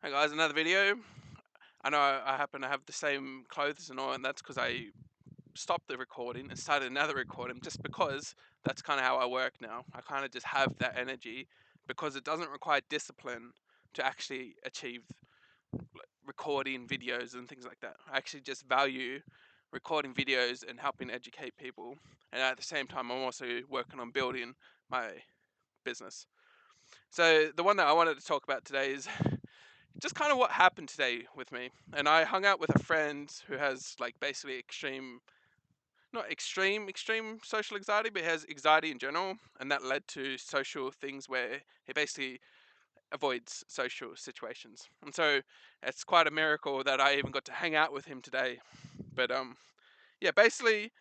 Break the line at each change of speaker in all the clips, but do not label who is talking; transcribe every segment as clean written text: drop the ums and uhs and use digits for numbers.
Hey guys, another video. I know I happen to have the same clothes and all, and that's because I stopped the recording and started another recording just because that's kind of how I work now. I kind of just have that energy because it doesn't require discipline to actually achieve recording videos and things like that. I actually just value recording videos and helping educate people. And at the same time, I'm also working on building my business. So the one that I wanted to talk about today is just kind of what happened today with me. And I hung out with a friend who has like basically extreme, not extreme social anxiety, but he has anxiety in general. And that led to social things where he basically avoids social situations. And so it's quite a miracle that I even got to hang out with him today. But yeah, basically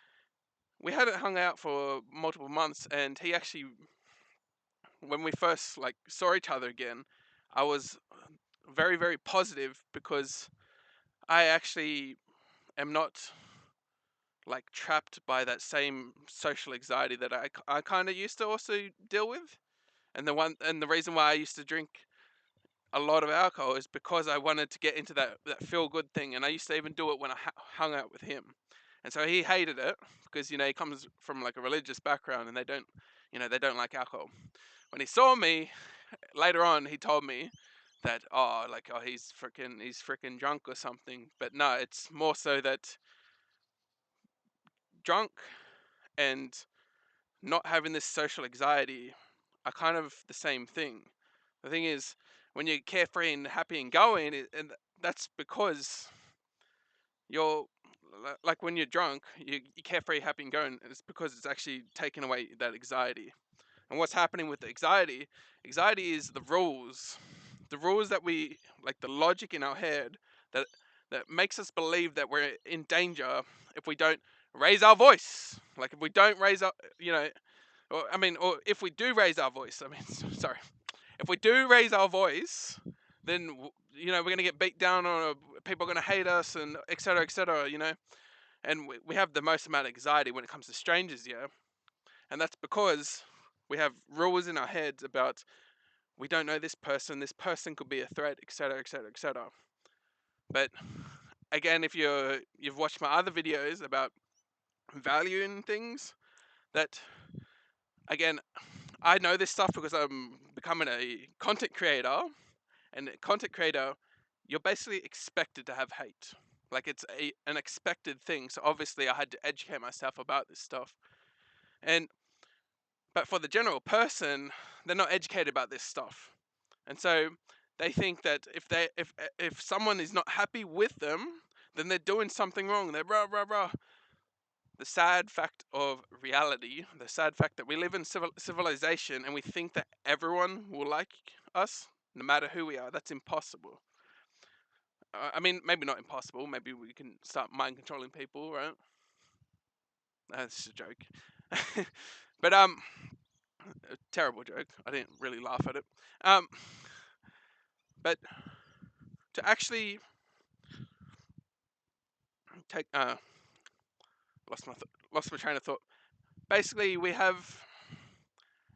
we hadn't hung out for multiple months, and he actually, when we first like saw each other again, I was very positive because I actually am not like trapped by that same social anxiety that I kind of used to also deal with. And the reason why I used to drink a lot of alcohol is because I wanted to get into that feel good thing, and I used to even do it when I hung out with him. And so he hated it because he comes from like a religious background, and they don't like alcohol. When he saw me later on, he told me that he's freaking drunk or something. But no, it's more so that drunk and not having this social anxiety are kind of the same thing. The thing is, when you're carefree and happy and going, and that's because you're like when you're drunk, you're carefree, happy and going. It's because it's actually taking away that anxiety. And what's happening with the anxiety? Anxiety is the rules that we like, the logic in our head that makes us believe that we're in danger if we don't raise our voice. Like if we don't raise our, or if we do raise our voice. Sorry, if we do raise our voice, then we're gonna get beat down, or people are gonna hate us, and etc. etc. And we have the most amount of anxiety when it comes to strangers, yeah. And that's because we have rules in our heads about we don't know this person. This person could be a threat, etc., etc., etc. But again, if you've watched my other videos about valuing things, that again, I know this stuff because I'm becoming a content creator, and a content creator, you're basically expected to have hate. Like it's an expected thing. So obviously, I had to educate myself about this stuff. And but for the general person, they're not educated about this stuff, and so they think that if someone is not happy with them, then they're doing something wrong. They're rah rah rah. The sad fact of reality, the sad fact that we live in civilization and we think that everyone will like us, no matter who we are, that's impossible. I mean, maybe not impossible. Maybe we can start mind controlling people, right? That's a joke. But a terrible joke. I didn't really laugh at it. Um, but to actually take lost my train of thought. Basically, we have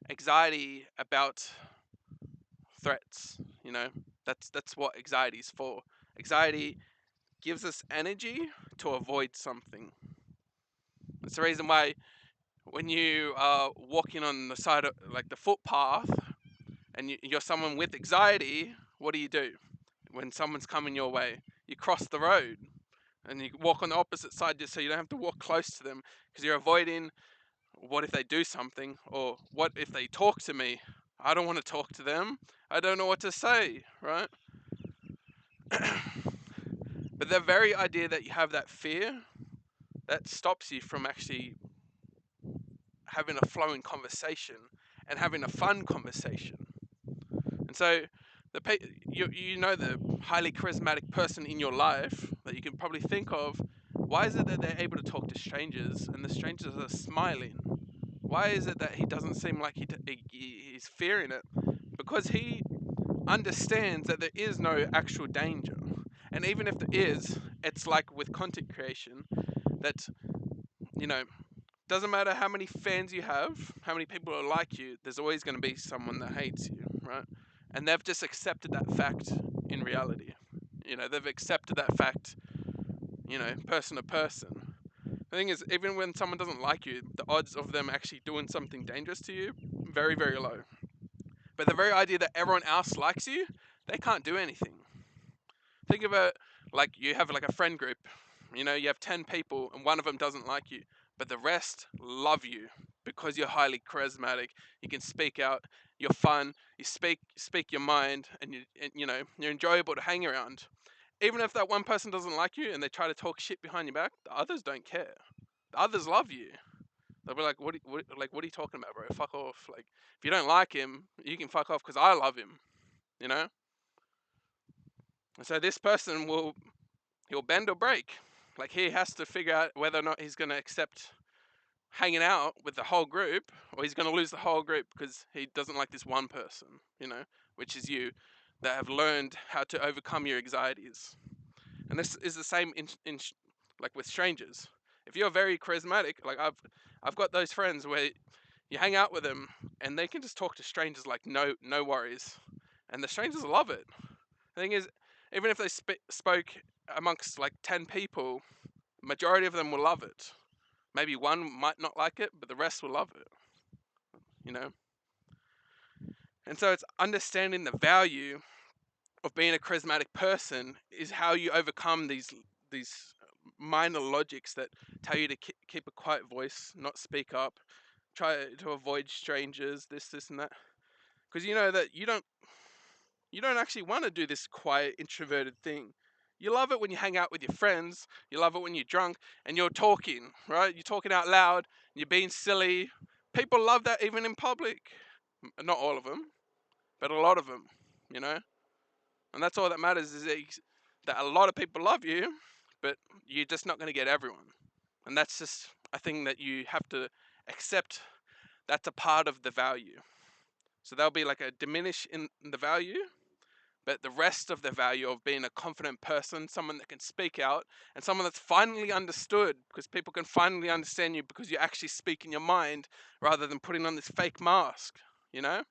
anxiety about threats. That's what anxiety is for. Anxiety gives us energy to avoid something. That's the reason why when you are walking on the side of like the footpath and you're someone with anxiety, what do? When someone's coming your way, you cross the road and you walk on the opposite side just so you don't have to walk close to them because you're avoiding what if they do something, or what if they talk to me? I don't want to talk to them. I don't know what to say, right? But the very idea that you have that fear, that stops you from actually having a flowing conversation and having a fun conversation. And so the highly charismatic person in your life that you can probably think of, why is it that they're able to talk to strangers and the strangers are smiling? Why is it that he doesn't seem like he's fearing it? Because he understands that there is no actual danger. And even if there is, it's like with content creation that, you know, doesn't matter how many fans you have, how many people are like you, there's always going to be someone that hates you, right? And they've just accepted that fact in reality. They've accepted that fact, person to person. The thing is, even when someone doesn't like you, the odds of them actually doing something dangerous to you, very, very low. But the very idea that everyone else likes you, they can't do anything. Think of it like you have like a friend group. You have 10 people and one of them doesn't like you, but the rest love you because you're highly charismatic. You can speak out, you're fun, you speak your mind, and you're enjoyable to hang around. Even if that one person doesn't like you and they try to talk shit behind your back, the others don't care. The others love you. They'll be like, what are you talking about, bro? Fuck off. Like, if you don't like him, you can fuck off because I love him, you know? And so this person he'll bend or break. Like, he has to figure out whether or not he's going to accept hanging out with the whole group, or he's going to lose the whole group because he doesn't like this one person, which is you, that have learned how to overcome your anxieties. And this is the same like with strangers. If you're very charismatic, like I've got those friends where you hang out with them and they can just talk to strangers like no worries, and the strangers love it. The thing is, even if they spoke amongst like 10 people, majority of them will love it. Maybe one might not like it, but the rest will love it, you know? And so it's understanding the value of being a charismatic person is how you overcome these minor logics that tell you to keep a quiet voice, not speak up, try to avoid strangers, this and that. Because you know that you don't actually want to do this quiet introverted thing. You love it when you hang out with your friends. You love it when you're drunk and you're talking, right? You're talking out loud, and you're being silly. People love that even in public. Not all of them, but a lot of them, you know? And that's all that matters is that a lot of people love you, but you're just not going to get everyone. And that's just a thing that you have to accept. That's a part of the value. So there'll be like a diminish in the value, but the rest of the value of being a confident person, someone that can speak out, and someone that's finally understood, because people can finally understand you because you actually speak in your mind rather than putting on this fake mask, you know?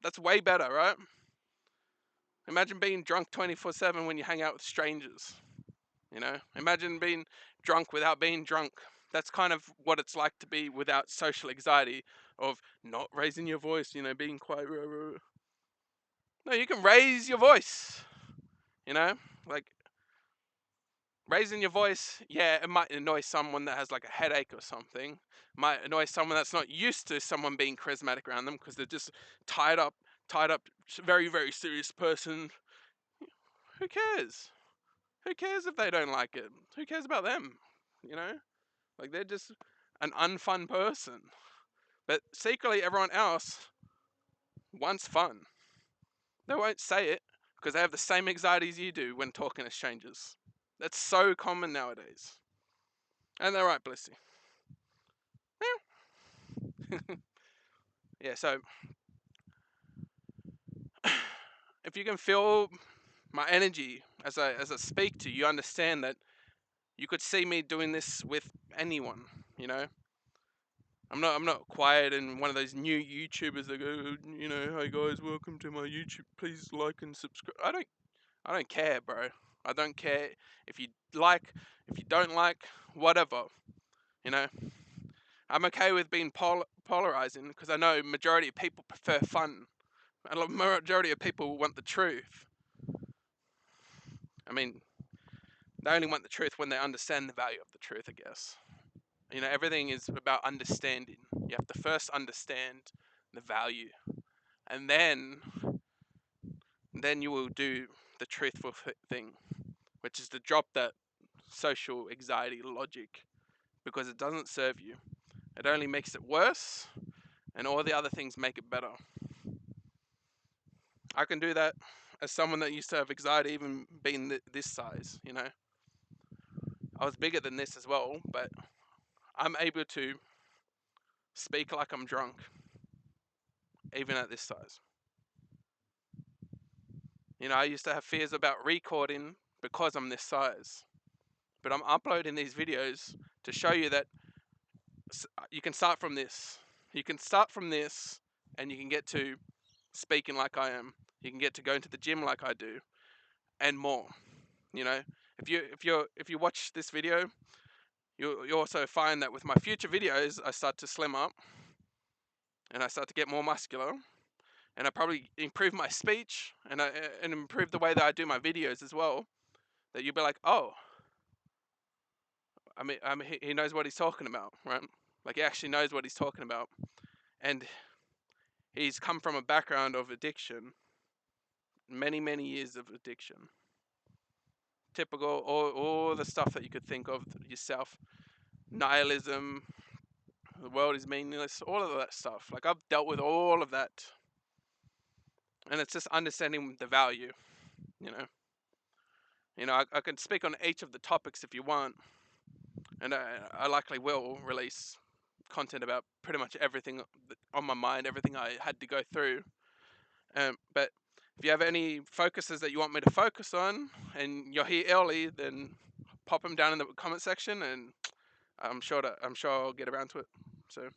That's way better, right? Imagine being drunk 24/7 when you hang out with strangers, you know? Imagine being drunk without being drunk. That's kind of what it's like to be without social anxiety of not raising your voice, being quiet. No, you can raise your voice, like raising your voice, yeah, it might annoy someone that has like a headache or something. Might annoy someone that's not used to someone being charismatic around them because they're just tied up, very, very serious person. Who cares? Who cares if they don't like it? Who cares about them? You know? Like, they're just an unfun person. But secretly, everyone else wants fun. They won't say it because they have the same anxieties you do when talking to strangers. That's so common nowadays. And they're right, Blissy. Yeah, so if you can feel my energy as I speak to you, you understand that you could see me doing this with anyone, you know? I'm not quiet and one of those new YouTubers that go, hey guys, welcome to my YouTube. Please like and subscribe. I don't care, bro. I don't care if you like, if you don't like, whatever. You know, I'm okay with being polarizing because I know majority of people prefer fun. A majority of people want the truth. I mean, they only want the truth when they understand the value of the truth, I guess. Everything is about understanding. You have to first understand the value, and then you will do the truthful thing, which is to drop that social anxiety logic because it doesn't serve you. It only makes it worse, and all the other things make it better. I can do that as someone that used to have anxiety, even being this size. I was bigger than this as well, but I'm able to speak like I'm drunk, even at this size. I used to have fears about recording because I'm this size, but I'm uploading these videos to show you that you can start from this. You can start from this, and you can get to speaking like I am. You can get to go into the gym like I do, and more. You know, if you watch this video, you also find that with my future videos, I start to slim up and I start to get more muscular, and I probably improve my speech and improve the way that I do my videos as well. That you'll be like, oh, he knows what he's talking about, right? Like he actually knows what he's talking about, and he's come from a background of addiction, many years of addiction. Typical, all the stuff that you could think of yourself, nihilism, the world is meaningless, all of that stuff. Like I've dealt with all of that, and it's just understanding the value. You know, I can speak on each of the topics if you want, and I likely will release content about pretty much everything on my mind, everything I had to go through. But if you have any focuses that you want me to focus on, and you're here early, then pop them down in the comment section, and I'm sure I'll get around to it. So.